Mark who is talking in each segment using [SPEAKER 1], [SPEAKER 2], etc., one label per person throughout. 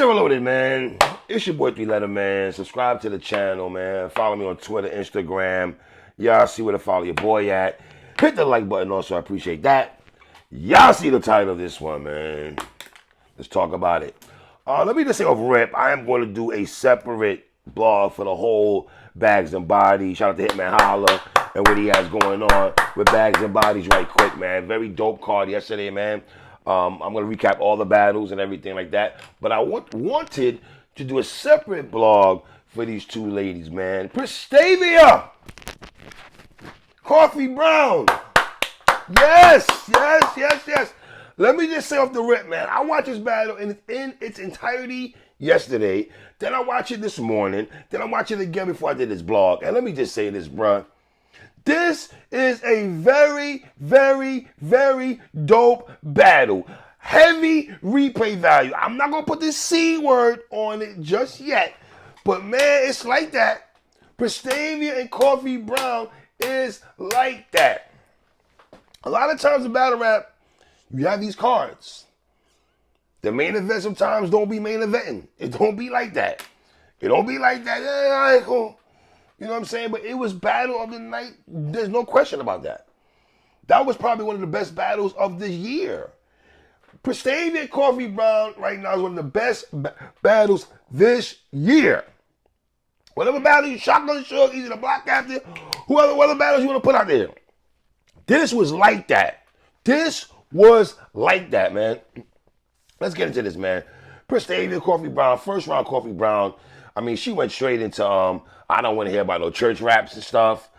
[SPEAKER 1] and Reloaded, man. It's your boy 3 Letter, man. Subscribe to the channel, man. Follow me on Twitter, Instagram. Y'all see where to follow your boy at. Hit the like button also. I appreciate that. Y'all see the title of this one, man. Let's talk about it. Let me just say off rip, I am going to do a separate blog for the whole Bags and Bodies. Shout out to Hitman Holla and what he has going on with Bags and Bodies right quick, man. Very dope card yesterday, man. I'm going to recap all the battles and everything like that. But I wanted to do a separate blog for these two ladies, man. Pristavia! Coffee Brown! Yes! Let me just say off the rip, man. I watched this battle in its entirety yesterday. Then I watched it this morning. Then I watched it again before I did this blog. And let me just say this, bruh. This is a very, very, very dope battle. Heavy replay value. I'm not going to put the C word on it just yet. But, man, it's like that. Pristavia and Coffee Brown is like that. A lot of times in battle rap, you have these cards. The main event sometimes don't be main eventing. It don't be like that. It don't be like that. Yeah, all right, cool. You know what I'm saying? But it was battle of the night. There's no question about that. That was probably one of the best battles of the year. Pristavia and Coffee Brown right now is one of the best battles this year. Whatever battle you Shotgun Suge, Easy the Block Captain, whatever battles you want to put out there. This was like that. This was like that, man. Let's get into this, man. Pristavia, Coffee Brown, first round Coffee Brown. I mean, she went straight into, I don't want to hear about no church raps and stuff.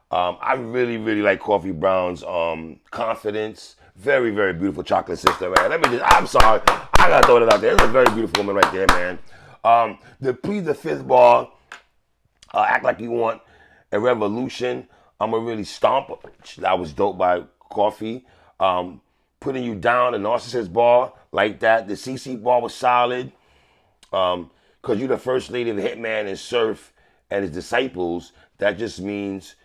[SPEAKER 1] I really, really like Coffee Brown's confidence. Very, very beautiful chocolate sister, man. I'm sorry. I got to throw that out there. That's a very beautiful woman right there, man. The Plead the Fifth bar, Act Like You Want a Revolution. I'm going to really stomp. That was dope by Coffee. Putting You Down, the Narcissist bar, like that. The CC bar was solid. Because you're the first lady of the Hitman and Surf and his disciples. That just means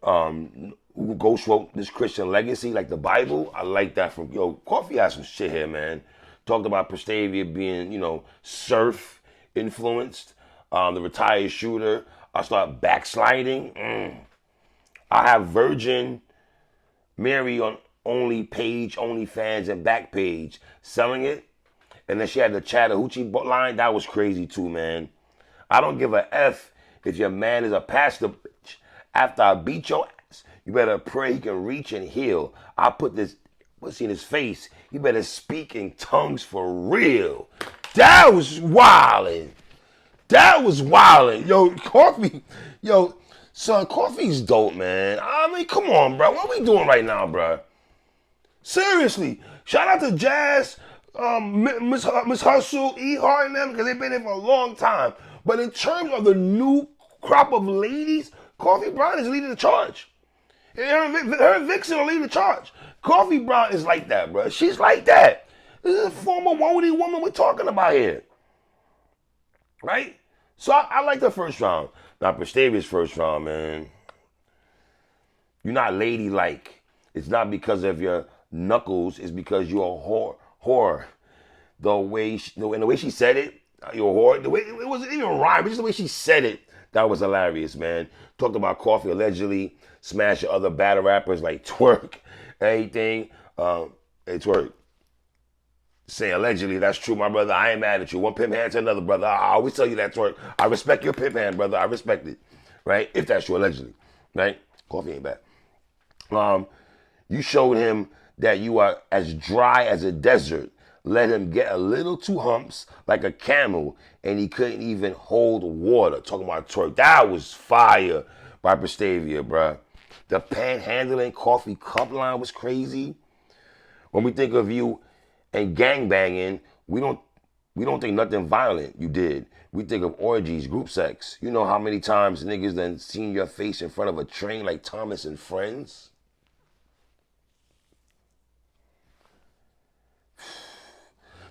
[SPEAKER 1] who Ghost wrote this Christian legacy, like the Bible. I like that from, Coffee has some shit here, man. Talked about Pristavia being, Surf influenced. The retired shooter. I start backsliding. I have Virgin Mary on OnlyFans and Backpage selling it. And then she had the Chattahoochee line. That was crazy too, man. I don't give a F if your man is a pastor, bitch. After I beat your ass, you better pray he can reach and heal. I put this pussy in his face. He better speak in tongues for real. That was wildin'. Yo, Coffee. Son, Coffee's dope, man. I mean, come on, bro. What are we doing right now, bro? Seriously. Shout out to Jazz, Miss Hustle, E. Hart and them, because they've been here for a long time. But in terms of the new crop of ladies, Coffee Brown is leading the charge. Her and Vixen are leading the charge. Coffee Brown is like that, bro. She's like that. This is a former woody woman we're talking about here. Right? So I like the first round. Now, Pristavia's first round, man. You're not ladylike. It's not because of your knuckles. It's because you're a whore. The way she said it, you're a whore. The way it wasn't even rhyme, but just the way she said it, that was hilarious, man. Talked about Coffee allegedly smashing other battle rappers like Twerk, anything. Hey, Twerk. Say allegedly, that's true, my brother. I ain't mad at you. One pimp hand to another, brother. I always tell you that, Twerk. I respect your pimp hand, brother. I respect it, right? If that's true, allegedly, right? Coffee ain't bad. You showed him that you are as dry as a desert. Let him get a little too humps like a camel, and he couldn't even hold water. Talking about Twerk. That was fire by Pristavia, bruh. The panhandling Coffee cup line was crazy. When we think of you and gangbanging, we don't think nothing violent you did. We think of orgies, group sex. You know how many times niggas done seen your face in front of a train like Thomas and Friends?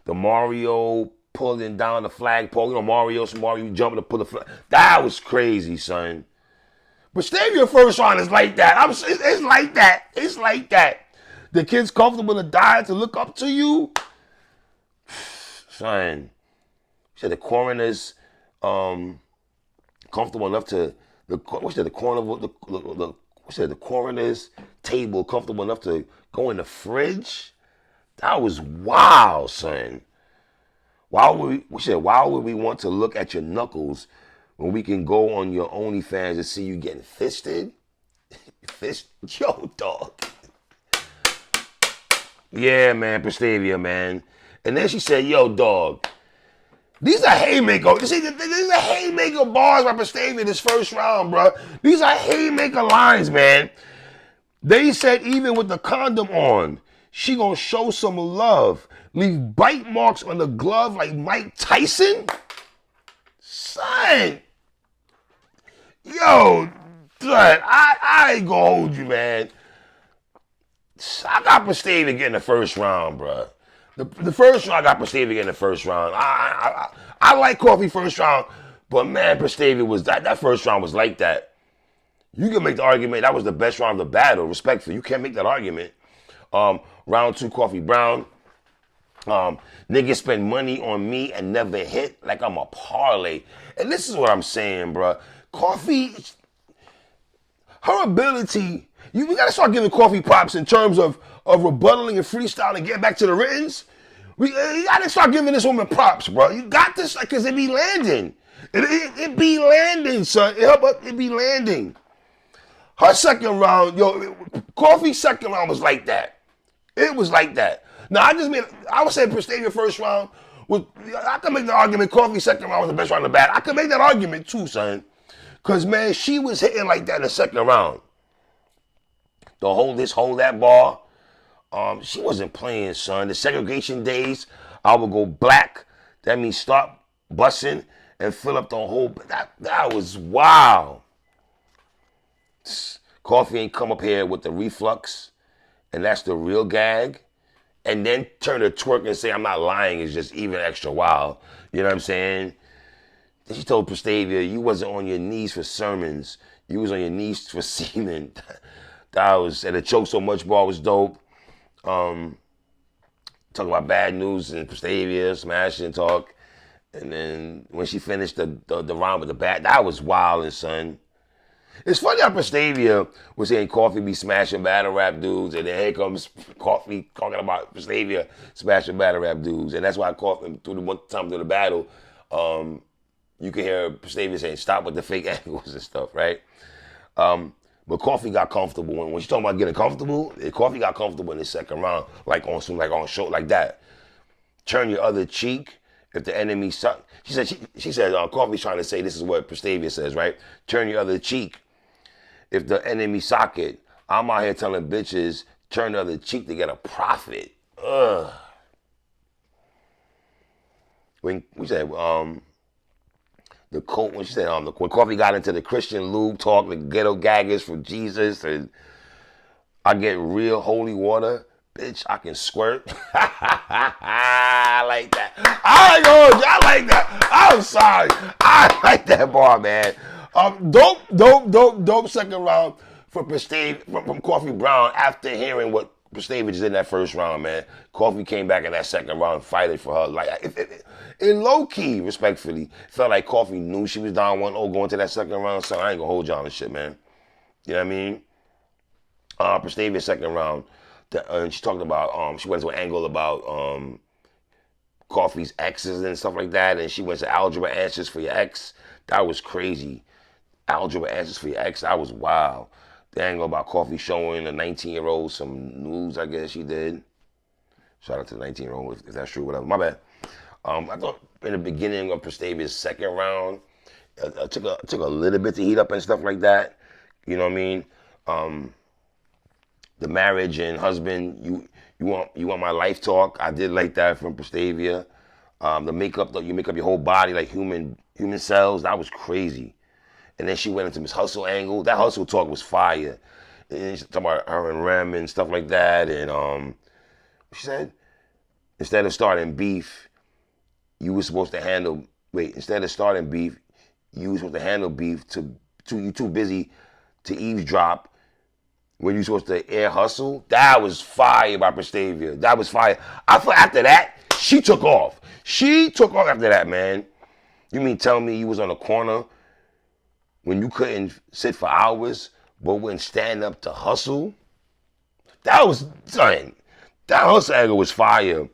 [SPEAKER 1] The Mario pulling down the flagpole. Mario jumping to pull the flag. That was crazy, son. But Pristavia first round is like that. It's like that. It's like that. The kid's comfortable to die to look up to you. Son, She said the coroner's comfortable enough to what said the coroner the what said the coroner's table comfortable enough to go in the fridge. That was wild, son. Why would we want to look at your knuckles when we can go on your OnlyFans and see you getting fisted? Fist, yo, dog. Yeah, man, Pristavia, man. And then she said, yo, dog, these are haymaker. These are haymaker bars by Pristavia this first round, bro. These are haymaker lines, man. They said even with the condom on, she gonna show some love. Leave bite marks on the glove like Mike Tyson? Son. Yo, son, I ain't gonna hold you, man. I got Pristavia getting the first round, bro. The first round, I got Pristavia getting the first round. I like Coffee first round, but man, Pristavia was that first round was like that. You can make the argument that was the best round of the battle. Respectfully, you can't make that argument. Round 2, Coffee Brown. Niggas spend money on me and never hit like I'm a parlay. And this is what I'm saying, bro. Coffee, her ability, we gotta start giving Coffee props in terms of rebuttaling and freestyling and getting back to the writtens. You gotta start giving this woman props, bro. You got this, because it be landing. It be landing, son. It be landing. Her second round, Coffee's second round was like that. It was like that. Now, I would say Pristavia first round, I can make the argument Coffee's second round was the best round of the battle. I can make that argument too, son. Because, man, she was hitting like that in the second round. The hold that bar. She wasn't playing, son. The segregation days, I would go black. That means start busting and fill up the whole. That was wild. Coffee ain't come up here with the reflux, and that's the real gag. And then turn to twerk and say, I'm not lying, is just even extra wild. You know what I'm saying? Then she told Pristavia, you wasn't on your knees for sermons. You was on your knees for semen. And the choke so much bar was dope. Talk about bad news and Pristavia, smash and talk. And then when she finished the round with the bat, that was wild, and son. It's funny how Pristavia was saying Coffee be smashing battle rap dudes, and then here comes Coffee talking about Pristavia smashing battle rap dudes. And that's why Coffee, through the one time through the battle, you can hear Pristavia saying, stop with the fake angles and stuff, right? But Coffee got comfortable. When she's talking about getting comfortable, Coffee got comfortable in the second round, like on show like that. Turn your other cheek if the enemy suck. She said, Coffee's trying to say, this is what Pristavia says, right? Turn your other cheek if the enemy socket. I'm out here telling bitches, turn the other cheek to get a profit. Ugh. When we said, the quote when she said, when Coffee got into the Christian lube talk, the ghetto gaggers for Jesus, and I get real holy water, bitch, I can squirt. I like that. I like that. I'm sorry. I like that bar, man. Dope second round for Pristavia from Coffee Brown after hearing what Pristavia did in that first round, man. Coffee came back in that second round fighting for her. Like, in low key, respectfully, felt like Coffee knew she was down 1-0 going to that second round, so I ain't gonna hold y'all on this shit, man. You know what I mean? Pristavia second round, and she talked about, she went to an angle about Coffee's exes and stuff like that, and she went to algebra answers for your ex. That was crazy. Algebra answers for your ex, that was wild. The angle about Coffee showing a 19-year-old some news, I guess she did. Shout out to the 19-year-old, if that's true, whatever. My bad. I thought in the beginning of Pristavia's second round, it took a little bit to heat up and stuff like that. You know what I mean? The marriage and husband, you want my life talk. I did like that from Pristavia. The makeup, you make up your whole body like human cells. That was crazy. And then she went into Miss Hustle angle. That hustle talk was fire. And she talking about her and Rem and stuff like that. And she said, instead of starting beef, instead of starting beef, you were supposed to handle beef you too busy to eavesdrop when you supposed to air hustle. That was fire by Pristavia. That was fire. I feel after that, She took off. She took off after that, man. You mean tell me you was on a corner when you couldn't sit for hours, but wouldn't stand up to hustle? That was, son, that hustle angle was fire.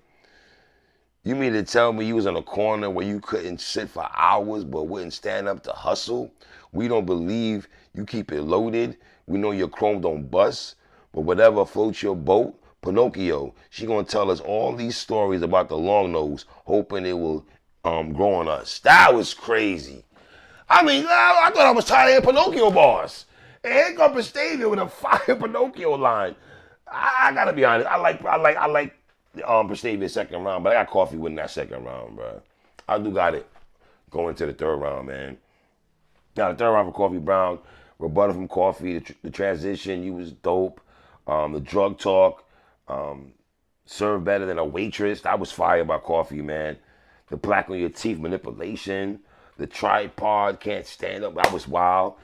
[SPEAKER 1] You mean to tell me you was in a corner where you couldn't sit for hours but wouldn't stand up to hustle? We don't believe you keep it loaded. We know your chrome don't bust. But whatever floats your boat, Pinocchio, she gonna tell us all these stories about the long nose, hoping it will grow on us. That was crazy. I mean, I thought I was tired of Pinocchio bars. And here comes Pristavia with a fire Pinocchio line. I gotta be honest. I like Pristavia second round, but I got Coffee winning that second round, bro. I do got it going to the third round, man. Now the third round for Coffee Brown, rebuttal from Coffee, the transition, you was dope. The drug talk, serve better than a waitress. That was fire by Coffee, man. The plaque on your teeth manipulation. The tripod can't stand up. That was wild.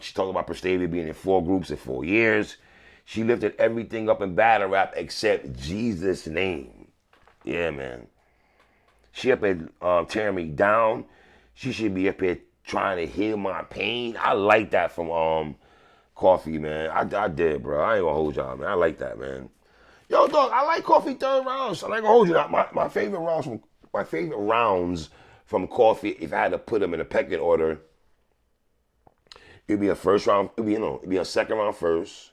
[SPEAKER 1] She talked about Pristavia being in 4 groups in 4 years. She lifted everything up in battle rap except Jesus' name. Yeah, man. She up here tearing me down. She should be up here trying to heal my pain. I like that from Coffee, man. I did, bro. I ain't gonna hold y'all, man. I like that, man. Yo, dog, I like Coffee third rounds. I ain't gonna hold you. My favorite rounds from Coffee, if I had to put them in a pecking order, it'd be a first round. It'd be a second round first.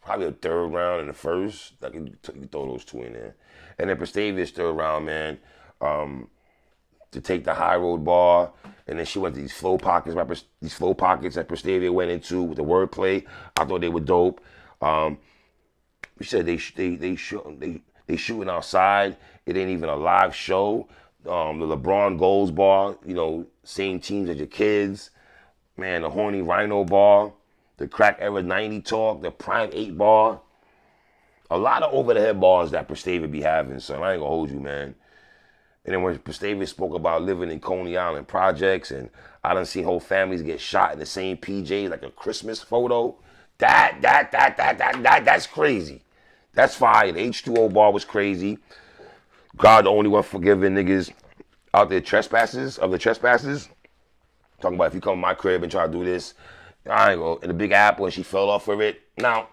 [SPEAKER 1] Probably a third round and the first. You can throw those 2 in there. And then Pristavia's third round, man, to take the high road bar. And then she went to these flow pockets that Pristavia went into with the wordplay. I thought they were dope. We said they shooting outside. It ain't even a live show. The LeBron goals bar, same teams as your kids. Man, the horny rhino bar. The crack era 90 talk, the prime 8 bar. A lot of over the head bars that Pristavia be having, son. I ain't gonna hold you, man. And then when Pristavia spoke about living in Coney Island projects, and I done seen whole families get shot in the same PJs, like a Christmas photo. That's crazy. That's fire. The H2O bar was crazy. God the only one forgiving niggas out there trespassers. Talking about if you come to my crib and try to do this, I ain't go in the Big Apple and she fell off of it. Now,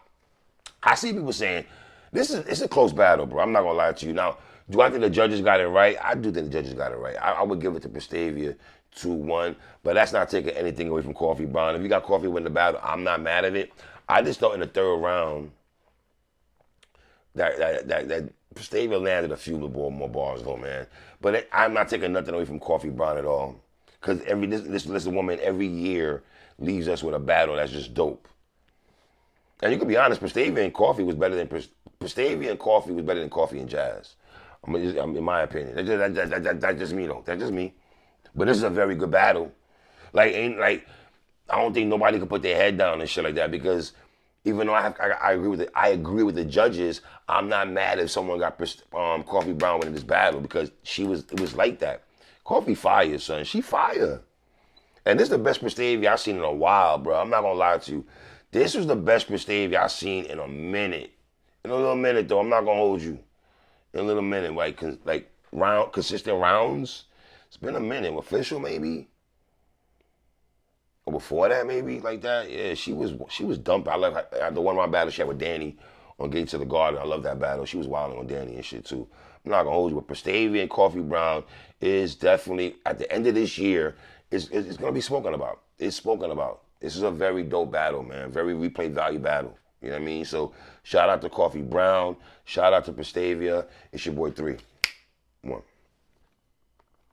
[SPEAKER 1] I see people saying, it's a close battle, bro. I'm not gonna lie to you. Now, do I think the judges got it right? I do think the judges got it right. I would give it to Pristavia 2-1, but that's not taking anything away from Coffee Brown. If you got Coffee win the battle, I'm not mad at it. I just thought in the third round that Pristavia landed a few more bars though, man. But I'm not taking nothing away from Coffee Brown at all. Because this woman every year leaves us with a battle that's just dope. And you can be honest, Pristavia and Coffee was better than Coffee and Jazz. In my opinion, that's just me though. That's just me. But this is a very good battle. I don't think nobody could put their head down and shit like that, because even though I agree with the judges, I'm not mad if someone got Coffee Brown winning this battle, because it was like that. Coffee fire, son. She fire. And this is the best Pristavia I've seen in a while, bro. I'm not gonna lie to you. This was the best Pristavia I've seen in a minute. In a little minute though, I'm not gonna hold you. In a little minute, consistent rounds. It's been a minute. Official maybe. Or before that maybe, like that. Yeah, she was dumping. I love her. The one of my battles she had with Danny on Gates of the Garden. I love that battle. She was wilding on Danny and shit too. I'm not gonna hold you, but Pristavia and Coffee Brown is definitely, at the end of this year, it's gonna be spoken about. It's spoken about. This is a very dope battle, man. Very replay value battle. You know what I mean? So shout out to Coffee Brown. Shout out to Pristavia. It's your boy 3. 1.